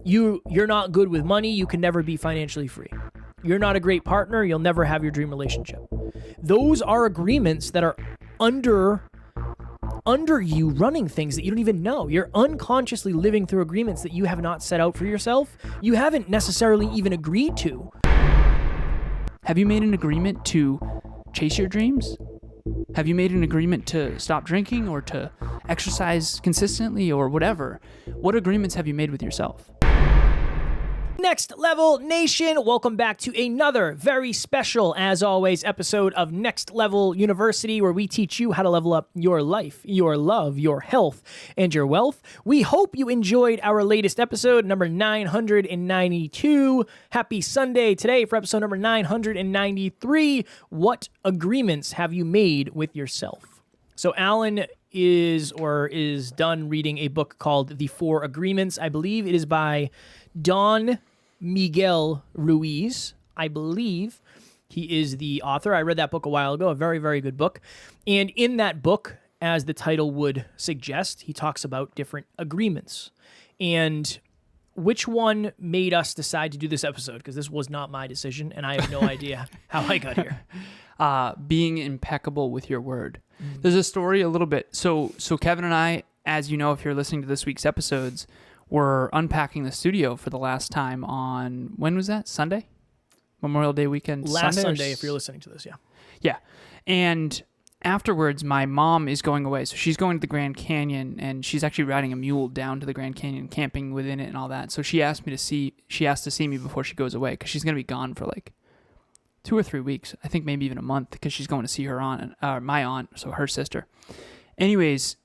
You're not good with money, you can never be financially free. You're not a great partner, you'll never have your dream relationship. Those are agreements that are under you running things that you don't even know. You're unconsciously living through agreements that you have not set out for yourself. You haven't necessarily even agreed to. Have you made an agreement to chase your dreams? Have you made an agreement to stop drinking or to exercise consistently or whatever? What agreements have you made with yourself? Next Level Nation, welcome back to another very special, as always, episode of Next Level University, where we teach you how to level up your life, your love, your health, and your wealth. We hope you enjoyed our latest episode, number 992. Happy Sunday today for episode number 993. What agreements have you made with yourself? So Alan is done reading a book called The Four Agreements. I believe it is by Don Miguel Ruiz. I believe he is the author. I read that book a while ago, a very, very good book. And in that book, as the title would suggest, he talks about different agreements. And which one made us decide to do this episode? Because this was not my decision, and I have no idea how I got here. Being impeccable with your word. Mm-hmm. There's a story a little bit. So Kevin and I, as you know, if you're listening to this week's episodes, we're unpacking the studio for the last time on, when was that? Sunday? Memorial Day weekend? Last Sunday, if you're listening to this, yeah. Yeah. And afterwards, my mom is going away. So she's going to the Grand Canyon, and she's actually riding a mule down to the Grand Canyon, camping within it and all that. So she asked to see me before she goes away, because she's going to be gone for like 2 or 3 weeks. I think maybe even a month, because she's going to see her my aunt, so her sister. Anyways,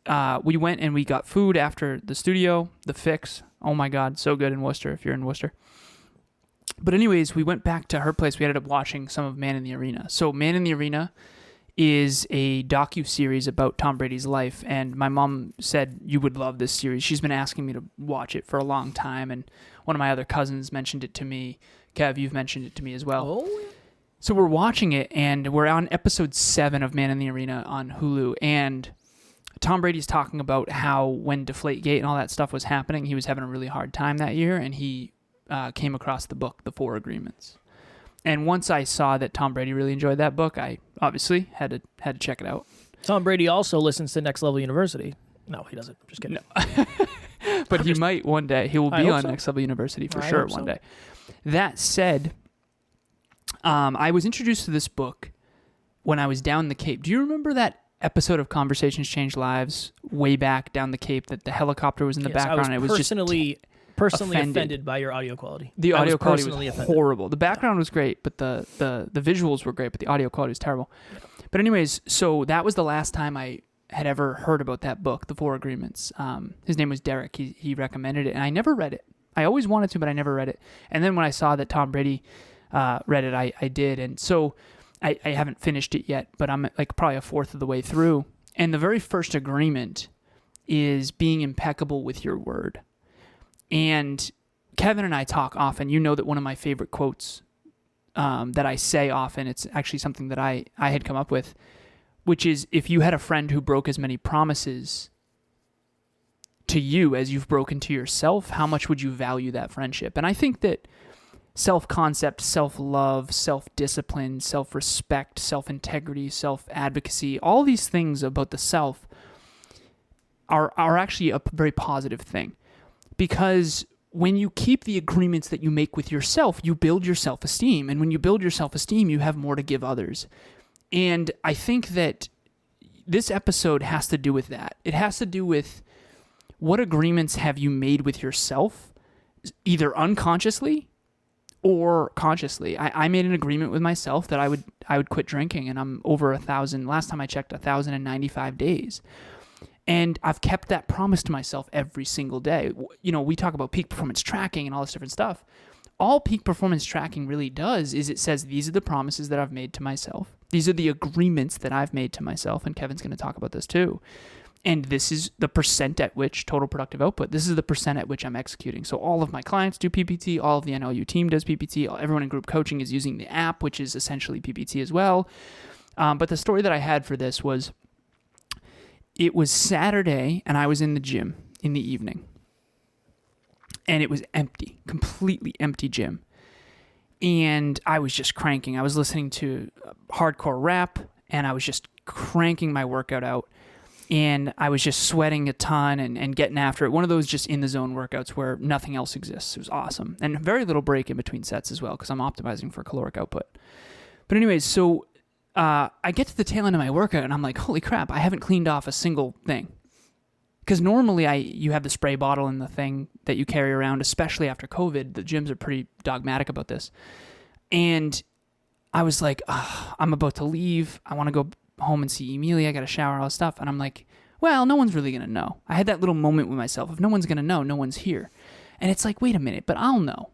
we went and we got food after the studio, the Fix. Oh my God, so good in Worcester, if you're in Worcester. But anyways, we went back to her place. We ended up watching some of Man in the Arena. So Man in the Arena is a docu-series about Tom Brady's life, and my mom said you would love this series. She's been asking me to watch it for a long time, and one of my other cousins mentioned it to me. Kev, you've mentioned it to me as well. Oh, So we're watching it, and we're on episode 7 of Man in the Arena on Hulu, and Tom Brady's talking about how when Deflategate and all that stuff was happening, he was having a really hard time that year, and he came across the book, The Four Agreements. And once I saw that Tom Brady really enjoyed that book, I obviously had to check it out. Tom Brady also listens to Next Level University. No, he doesn't. Just kidding. No. But he might one day. He will be on Next Level University for sure one day. That said, I was introduced to this book when I was down the Cape. Do you remember that episode of Conversations Change Lives way back down the Cape that the helicopter was in the background? I was personally offended by your audio quality. The audio quality was horrible. The background was great, but the visuals were great, but the audio quality was terrible. But anyways, so that was the last time I had ever heard about that book, The Four Agreements. His name was Derek. He recommended it, and I never read it. I always wanted to, but I never read it. And then when I saw that Tom Brady read it, I did. And so I haven't finished it yet, but I'm like probably a fourth of the way through. And the very first agreement is being impeccable with your word. And Kevin and I talk often. You know that one of my favorite quotes that I say often, it's actually something that I had come up with, which is, if you had a friend who broke as many promises to you as you've broken to yourself, how much would you value that friendship? And I think that self-concept, self-love, self-discipline, self-respect, self-integrity, self-advocacy, all these things about the self are actually a very positive thing. Because when you keep the agreements that you make with yourself, you build your self-esteem. And when you build your self-esteem, you have more to give others. And I think that this episode has to do with that. It has to do with what agreements have you made with yourself, either unconsciously or consciously. I made an agreement with myself that I would quit drinking, and I'm over 1,000. Last time I checked, 1,095 days. And I've kept that promise to myself every single day. You know, we talk about peak performance tracking and all this different stuff. All peak performance tracking really does is it says, these are the promises that I've made to myself. These are the agreements that I've made to myself. And Kevin's going to talk about this too. And this is the percent at which total productive output. This is the percent at which I'm executing. So all of my clients do PPT. All of the NLU team does PPT. Everyone in group coaching is using the app, which is essentially PPT as well. But the story that I had for this was, it was Saturday, and I was in the gym in the evening. and it was empty, completely empty gym. And I was just cranking. I was listening to hardcore rap, and I was just cranking my workout out. And I was just sweating a ton and getting after it. One of those just in-the-zone workouts where nothing else exists. It was awesome. And very little break in between sets as well, because I'm optimizing for caloric output. But anyways, so I get to the tail end of my workout, and I'm like, holy crap, I haven't cleaned off a single thing. Because normally you have the spray bottle and the thing that you carry around, especially after COVID. The gyms are pretty dogmatic about this. And I was like, I'm about to leave. I want to go home and see Emilia. I got to shower, all this stuff. And I'm like, well, no one's really going to know. I had that little moment with myself. If no one's going to know, no one's here. And it's like, wait a minute, but I'll know.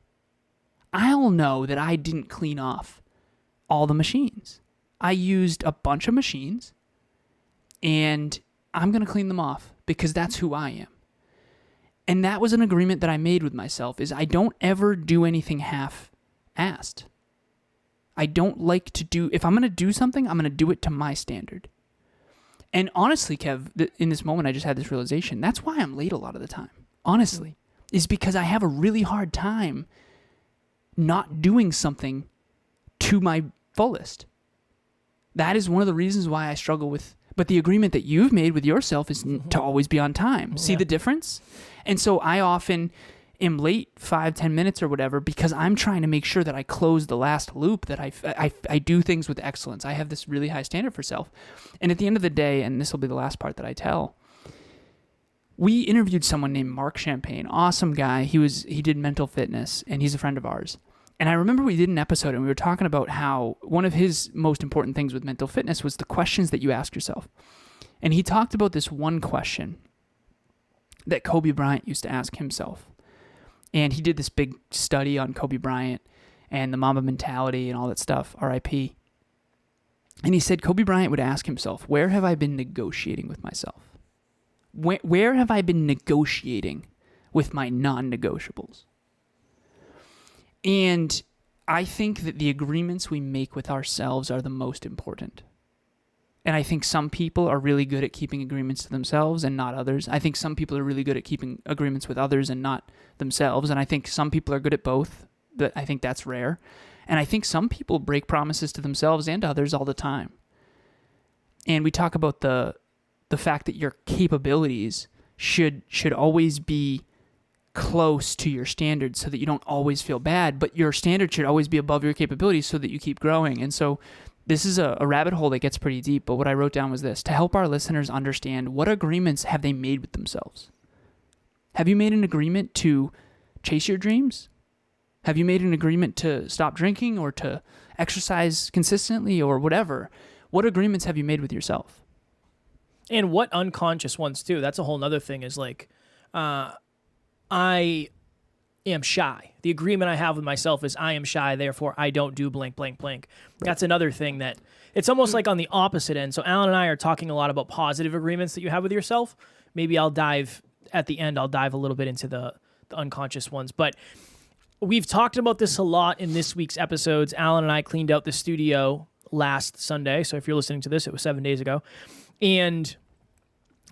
I'll know that I didn't clean off all the machines. I used a bunch of machines, and I'm going to clean them off because that's who I am. And that was an agreement that I made with myself, is I don't ever do anything half-assed. I don't like to do, if I'm going to do something, I'm going to do it to my standard. And honestly, Kev, in this moment, I just had this realization. That's why I'm late a lot of the time, honestly, is because I have a really hard time not doing something to my fullest. That is one of the reasons why I struggle with, but the agreement that you've made with yourself is to always be on time. See the difference? And so I often am late 5-10 minutes or whatever because I'm trying to make sure that I close the last loop, that I do things with excellence. I have this really high standard for self. And at the end of the day, and this will be the last part that I tell, we interviewed someone named Mark Champagne, awesome guy. He did mental fitness, and he's a friend of ours. And I remember we did an episode, and we were talking about how one of his most important things with mental fitness was the questions that you ask yourself. And he talked about this one question that Kobe Bryant used to ask himself. And he did this big study on Kobe Bryant and the Mamba mentality and all that stuff, R.I.P. And he said Kobe Bryant would ask himself, where have I been negotiating with myself? Where have I been negotiating with my non-negotiables? And I think that the agreements we make with ourselves are the most important. And I think some people are really good at keeping agreements to themselves and not others. I think some people are really good at keeping agreements with others and not themselves. And I think some people are good at both, but I think that's rare. And I think some people break promises to themselves and others all the time. And we talk about the fact that your capabilities should always be close to your standards so that you don't always feel bad, but your standard should always be above your capabilities so that you keep growing. And so this is a rabbit hole that gets pretty deep, but what I wrote down was this: to help our listeners understand, what agreements have they made with themselves? Have you made an agreement to chase your dreams? Have you made an agreement to stop drinking or to exercise consistently or whatever? What agreements have you made with yourself? And what unconscious ones too? That's a whole nother thing, is like, I am shy. The agreement I have with myself is I am shy, therefore I don't do blank, blank, blank. Right. That's another thing that it's almost like on the opposite end. So Alan and I are talking a lot about positive agreements that you have with yourself. Maybe I'll dive a little bit into the unconscious ones. But we've talked about this a lot in this week's episodes. Alan and I cleaned out the studio last Sunday. So if you're listening to this, it was 7 days ago. And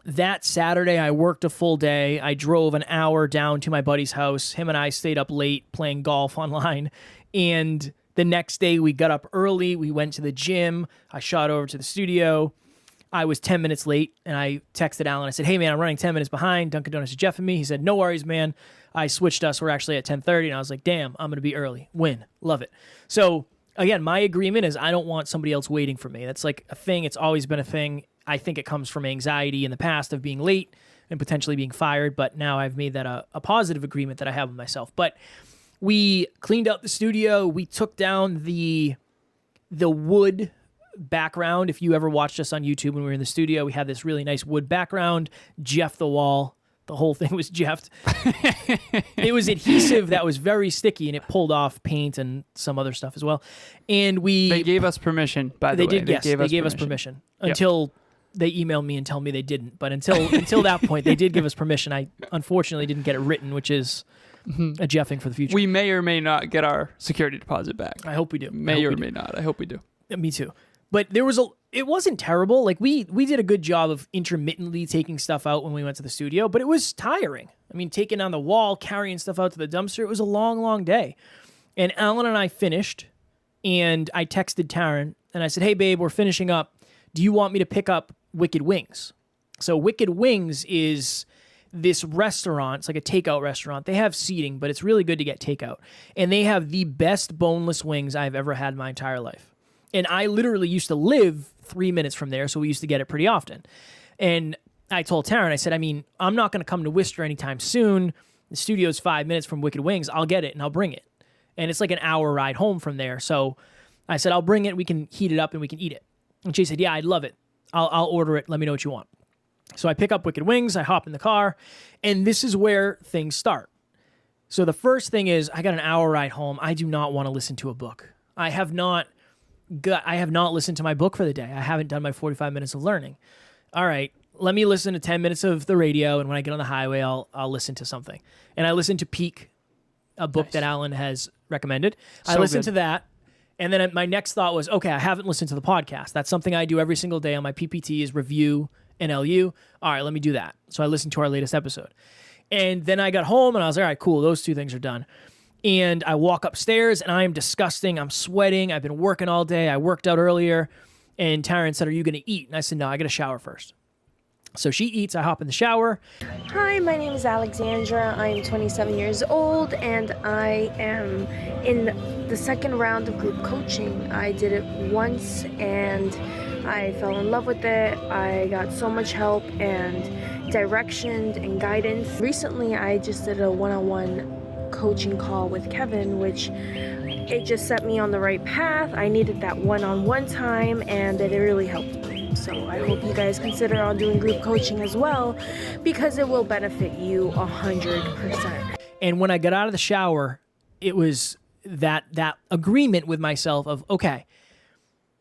that Saturday, I worked a full day. I drove an hour down to my buddy's house. Him and I stayed up late playing golf online. And the next day, we got up early. We went to the gym. I shot over to the studio. I was 10 minutes late, and I texted Alan. I said, hey, man, I'm running 10 minutes behind. Dunkin' Donuts is Jeff and me. He said, no worries, man. I switched us. We're actually at 10:30, and I was like, damn, I'm going to be early. Win. Love it. So, again, my agreement is I don't want somebody else waiting for me. That's like a thing. It's always been a thing. I think it comes from anxiety in the past of being late and potentially being fired, but now I've made that a positive agreement that I have with myself. But we cleaned out the studio. We took down the wood background. If you ever watched us on YouTube when we were in the studio, we had this really nice wood background. Jeff the wall. The whole thing was Jeffed. It was adhesive that was very sticky, and it pulled off paint and some other stuff as well. And they gave us permission, by the way. They gave us permission until they emailed me and tell me they didn't. But until that point, they did give us permission. I unfortunately didn't get it written, which is a Jeffing for the future. We may or may not get our security deposit back. I hope we do. May or may not. I hope we do. Me too. But it wasn't terrible. Like we did a good job of intermittently taking stuff out when we went to the studio, but it was tiring. I mean, taking down the wall, carrying stuff out to the dumpster, it was a long, long day. And Alan and I finished, and I texted Taryn, and I said, hey, babe, we're finishing up. Do you want me to pick up Wicked Wings? So Wicked Wings is this restaurant. It's like a takeout restaurant. They have seating, but it's really good to get takeout. And they have the best boneless wings I've ever had in my entire life. And I literally used to live 3 minutes from there, so we used to get it pretty often. And I told Taryn, I said, I mean, I'm not going to come to Worcester anytime soon. The studio's 5 minutes from Wicked Wings. I'll get it, and I'll bring it. And it's like an hour ride home from there. So I said, I'll bring it. We can heat it up, and we can eat it. And she said, yeah, I'd love it. I'll order it. Let me know what you want. So I pick up Wicked Wings, I hop in the car, and this is where things start. So the first thing is I got an hour ride home. I do not want to listen to a book. I have not listened to my book for the day. I haven't done my 45 minutes of learning. All right, let me listen to 10 minutes of the radio, and when I get on the highway, I'll listen to something. And I listened to Peak, a book that Alan has recommended. I listened to that. And then my next thought was, okay, I haven't listened to the podcast. That's something I do every single day on my PPT is review and LU. All right, let me do that. So I listened to our latest episode. And then I got home and I was like, all right, cool. Those two things are done. And I walk upstairs and I am disgusting. I'm sweating. I've been working all day. I worked out earlier. And Taryn said, are you going to eat? And I said, no, I got to shower first. So she eats. I hop in the shower. Hi, my name is Alexandra. I'm 27 years old and I am in the second round of group coaching. I did it once and I fell in love with it. I got so much help and direction and guidance. Recently, I just did a one-on-one coaching call with Kevin, which it just set me on the right path. I needed that one-on-one time and it really helped me. So I hope you guys consider on doing group coaching as well because it will benefit you 100%. And when I got out of the shower, it was that agreement with myself of, okay,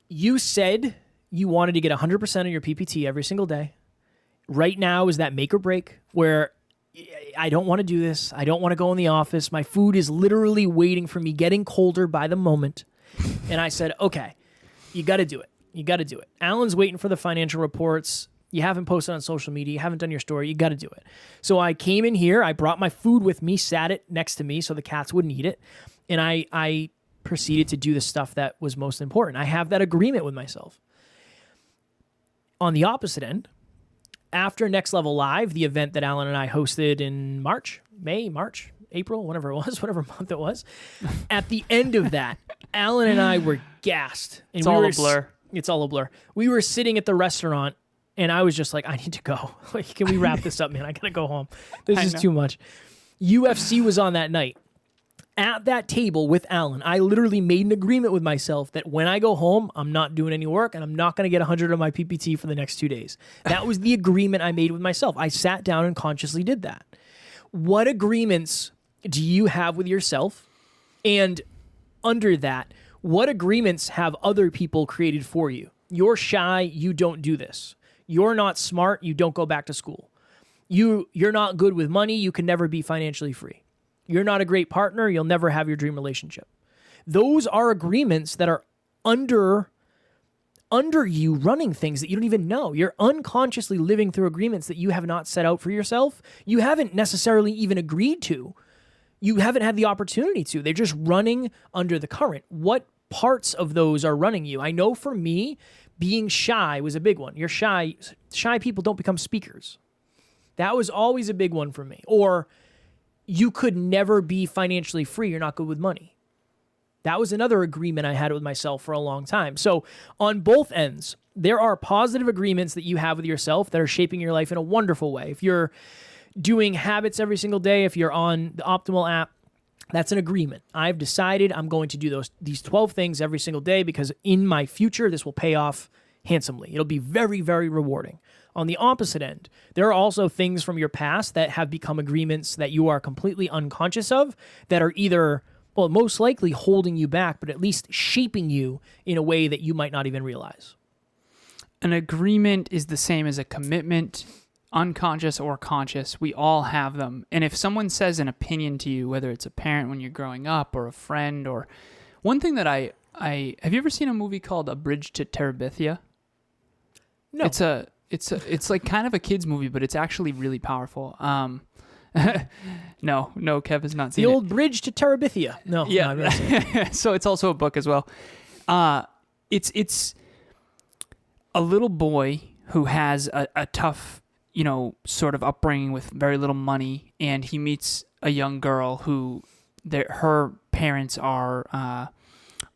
you said you wanted to get 100% of your PPT every single day. Right now is that make or break where I don't want to do this. I don't want to go in the office. My food is literally waiting for me, getting colder by the moment. And I said, okay, you got to do it. You got to do it. Alan's waiting for the financial reports. You haven't posted on social media. You haven't done your story. You got to do it. So I came in here. I brought my food with me, sat it next to me so the cats wouldn't eat it. And I proceeded to do the stuff that was most important. I have that agreement with myself. On the opposite end, after Next Level Live, the event that Alan and I hosted in March, April, whatever month it was, at the end of that, Alan and I were gassed. And it's all a blur. It's all a blur. We were sitting at the restaurant, and I was just like, I need to go. Like, can we wrap this up, man? I got to go home. This is too much. UFC was on that night. At that table with Alan, I literally made an agreement with myself that when I go home, I'm not doing any work and I'm not going to get 100 of my PPT for the next 2 days. That was the agreement I made with myself. I sat down and consciously did that. What agreements do you have with yourself? And under that, what agreements have other people created for you? You're shy, you don't do this. You're not smart, you don't go back to school. You're not good with money, you can never be financially free. You're not a great partner, you'll never have your dream relationship. Those are agreements that are under you running things that you don't even know. You're unconsciously living through agreements that you have not set out for yourself. You haven't necessarily even agreed to. You haven't had the opportunity to. They're just running under the current. What parts of those are running you? I know for me, being shy was a big one. You're shy. Shy people don't become speakers. That was always a big one for me. Or you could never be financially free. You're not good with money. That was another agreement I had with myself for a long time. So on both ends, there are positive agreements that you have with yourself that are shaping your life in a wonderful way. If you're doing habits every single day, if you're on the Optimal app, that's an agreement. I've decided I'm going to do these 12 things every single day because in my future, this will pay off handsomely. It'll be very, very rewarding. On the opposite end, there are also things from your past that have become agreements that you are completely unconscious of that are either, well, most likely holding you back, but at least shaping you in a way that you might not even realize. An agreement is the same as a commitment, unconscious or conscious. We all have them. And if someone says an opinion to you, whether it's a parent when you're growing up or a friend, or one thing that I have you ever seen a movie called A Bridge to Terabithia? No. It's like kind of a kid's movie, but it's actually really powerful. No, Kev has not seen The it. Old Bridge to Terabithia. No. Yeah. No, I've never seen it. So it's also a book as well. It's a little boy who has a tough, sort of upbringing with very little money, and he meets a young girl who her parents are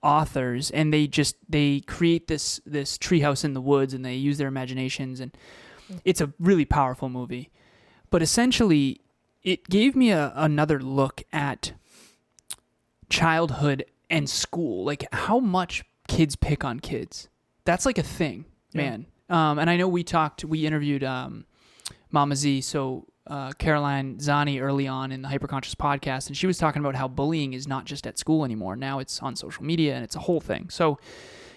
authors, and they create this treehouse in the woods, and they use their imaginations, and it's a really powerful movie. But essentially, it gave me another look at childhood and school, like how much kids pick on kids. That's like a thing, man. And I know we interviewed Mama Z, so Caroline Zani early on in the Hyperconscious podcast, and she was talking about how bullying is not just at school anymore. Now it's on social media, and it's a whole thing. So,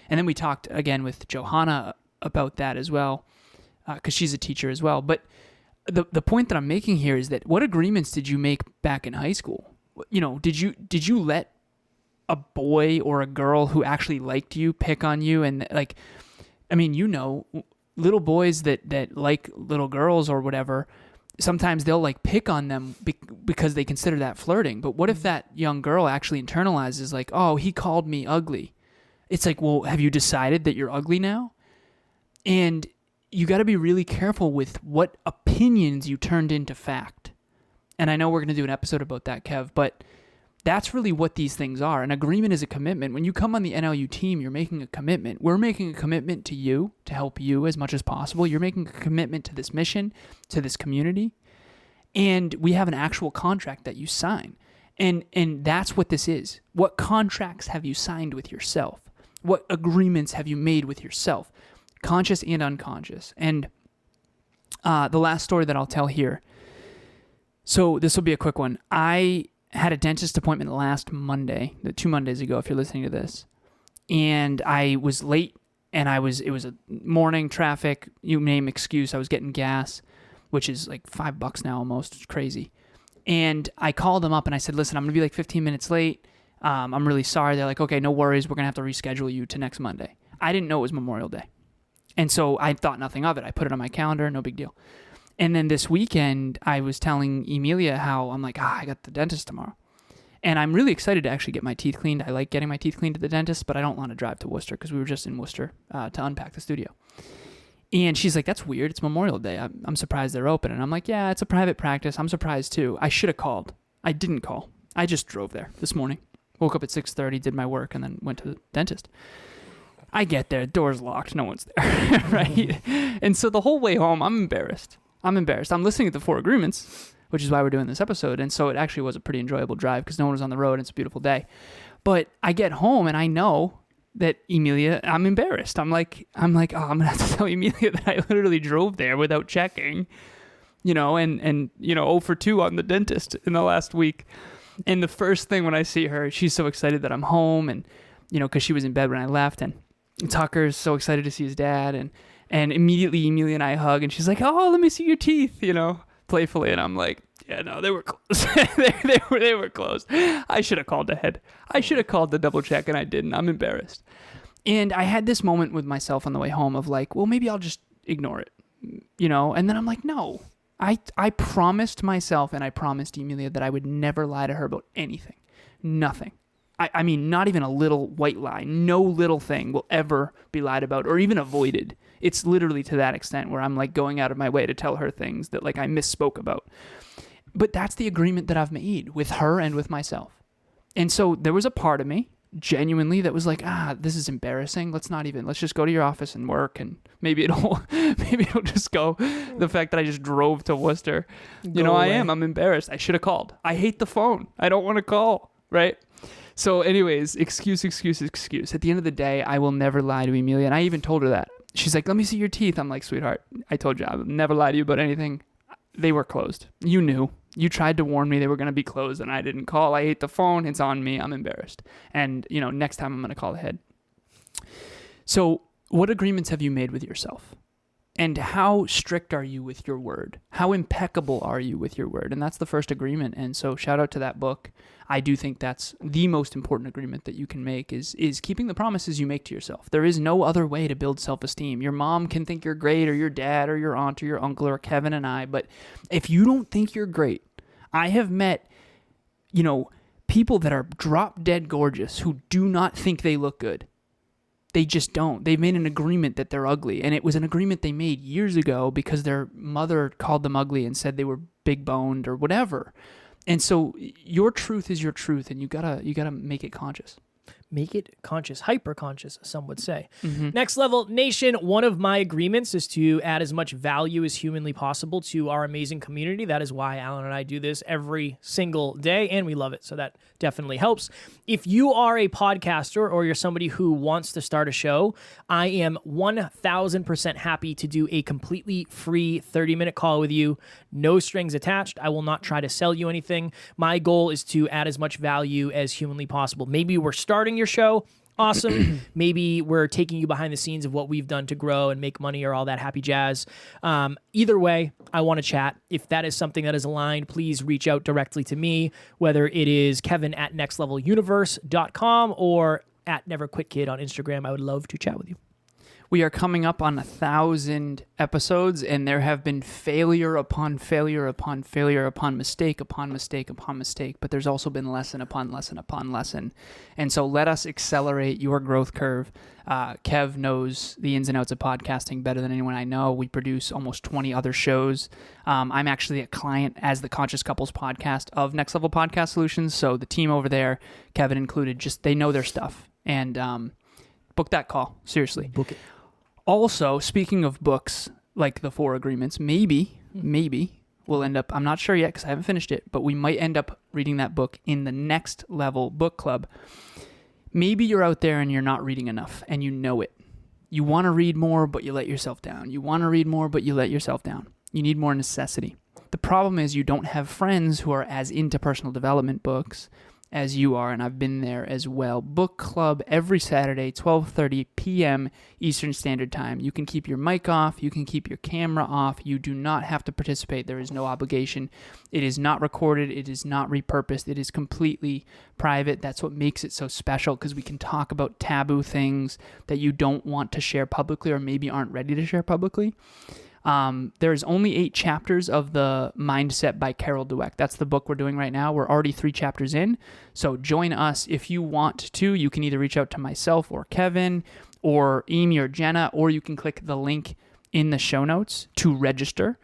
and then we talked again with Johanna about that as well, because she's a teacher as well. But the point that I'm making here is that what agreements did you make back in high school? Did you let a boy or a girl who actually liked you pick on you? And little boys that like little girls or whatever, sometimes they'll like pick on them because they consider that flirting. But what if that young girl actually internalizes like, oh, he called me ugly? It's like, well, have you decided that you're ugly now? And you got to be really careful with what opinions you turned into fact. And I know we're going to do an episode about that, Kev, but that's really what these things are. An agreement is a commitment. When you come on the NLU team, you're making a commitment. We're making a commitment to you, to help you as much as possible. You're making a commitment to this mission, to this community. And we have an actual contract that you sign. And that's what this is. What contracts have you signed with yourself? What agreements have you made with yourself? Conscious and unconscious. And the last story that I'll tell here. So this will be a quick one. I had a dentist appointment last Monday, 2 Mondays ago, if you're listening to this. And I was late, and it was a morning traffic, you name excuse. I was getting gas, which is like $5 now almost. It's crazy. And I called them up and I said, listen, I'm going to be like 15 minutes late. I'm really sorry. They're like, okay, no worries. We're going to have to reschedule you to next Monday. I didn't know it was Memorial Day. And so I thought nothing of it. I put it on my calendar, no big deal. And then this weekend, I was telling Emilia how I'm like, I got the dentist tomorrow. And I'm really excited to actually get my teeth cleaned. I like getting my teeth cleaned at the dentist, but I don't want to drive to Worcester because we were just in Worcester to unpack the studio. And she's like, that's weird. It's Memorial Day. I'm surprised they're open. And I'm like, yeah, it's a private practice. I'm surprised too. I should have called. I didn't call. I just drove there this morning. Woke up at 6:30, did my work, and then went to the dentist. I get there. Door's locked. No one's there. Right? And so the whole way home, I'm embarrassed. I'm listening to the 4 agreements, which is why we're doing this episode. And so it actually was a pretty enjoyable drive because no one was on the road and it's a beautiful day. But I get home and I know that Emilia, I'm embarrassed. I'm like, oh, I'm going to have to tell Emilia that I literally drove there without checking, and 0 for 2 on the dentist in the last week. And the first thing when I see her, she's so excited that I'm home and, because she was in bed when I left, and Tucker's so excited to see his dad, and immediately Emilia and I hug, and she's like, oh, let me see your teeth, playfully. And I'm like, yeah, no, they were closed. they were closed. I should have called ahead. I should have called to double check, and I didn't. I'm embarrassed. And I had this moment with myself on the way home of like, well, maybe I'll just ignore it, And then I'm like, no, I promised myself and I promised Emilia that I would never lie to her about anything. Nothing. I mean, not even a little white lie. No little thing will ever be lied about or even avoided. It's literally to that extent where I'm like going out of my way to tell her things that like I misspoke about. But that's the agreement that I've made with her and with myself. And so there was a part of me genuinely that was like, this is embarrassing. Let's just go to your office and work, and maybe it'll just go. The fact that I just drove to Worcester, I'm embarrassed. I should have called. I hate the phone. I don't want to call, right? So anyways, excuse. At the end of the day, I will never lie to Emilia. And I even told her that. She's like, let me see your teeth. I'm like, sweetheart, I told you I would never lie to you about anything. They were closed. You knew. You tried to warn me they were going to be closed, and I didn't call. I hate the phone. It's on me. I'm embarrassed. And, next time I'm going to call ahead. So what agreements have you made with yourself? And how strict are you with your word? How impeccable are you with your word? And that's the first agreement. And so shout out to that book. I do think that's the most important agreement that you can make is keeping the promises you make to yourself. There is no other way to build self-esteem. Your mom can think you're great, or your dad or your aunt or your uncle or Kevin and I, but if you don't think you're great, I have met, people that are drop dead gorgeous who do not think they look good. They just don't. They've made an agreement that they're ugly. And it was an agreement they made years ago because their mother called them ugly and said they were big boned or whatever. And so your truth is your truth, and you gotta make it conscious. Make it conscious, hyper conscious, some would say. Next Level Nation, one of my agreements is to add as much value as humanly possible to our amazing community. That is why Alan and I do this every single day, and we love it. So that definitely helps. If you are a podcaster or you're somebody who wants to start a show, I am 1000% happy to do a completely free 30-minute call with you. No strings attached. I will not try to sell you anything. My goal is to add as much value as humanly possible. Maybe we're starting your show. Awesome. Maybe we're taking you behind the scenes of what we've done to grow and make money or all that happy jazz. Either way, I want to chat. If that is something that is aligned, please reach out directly to me, whether it is kevin@nextleveluniverse.com or at neverquitkid on Instagram. I would love to chat with you. We are coming up on 1,000 episodes, and there have been failure upon failure upon failure upon mistake upon mistake upon mistake, but there's also been lesson upon lesson upon lesson. And so let us accelerate your growth curve. Kev knows the ins and outs of podcasting better than anyone I know. We produce almost 20 other shows. I'm actually a client as the Conscious Couples podcast of Next Level Podcast Solutions, so the team over there, Kevin included, they know their stuff. And book that call. Seriously. Book it. Also, speaking of books, like the 4 agreements, maybe we'll end up, I'm not sure yet because I haven't finished it, but we might end up reading that book in the Next Level Book Club. Maybe you're out there and you're not reading enough and you know it. You want to read more, but you let yourself down. You want to read more, but you let yourself down. You need more necessity. The problem is you don't have friends who are as into personal development books as you are, and I've been there as well. Book club every Saturday, 12:30 p.m. Eastern Standard Time. You can keep your mic off. You can keep your camera off. You do not have to participate. There is no obligation. It is not recorded. It is not repurposed. It is completely private. That's what makes it so special, because we can talk about taboo things that you don't want to share publicly or maybe aren't ready to share publicly. There's only 8 chapters of the Mindset by Carol Dweck. That's the book we're doing right now. We're already 3 chapters in. So join us if you want to. You can either reach out to myself or Kevin or Amy or Jenna, or you can click the link in the show notes to register,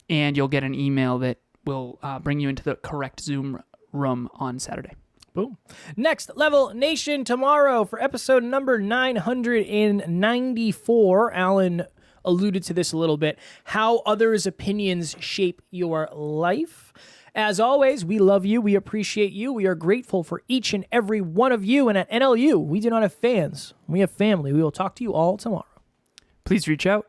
and you'll get an email that will bring you into the correct Zoom room on Saturday. Boom. Next Level Nation, tomorrow for episode number 994, Alan alluded to this a little bit, how others' opinions shape your life. As always, we love you. We appreciate you. We are grateful for each and every one of you. And at NLU, we do not have fans. We have family. We will talk to you all tomorrow. Please reach out.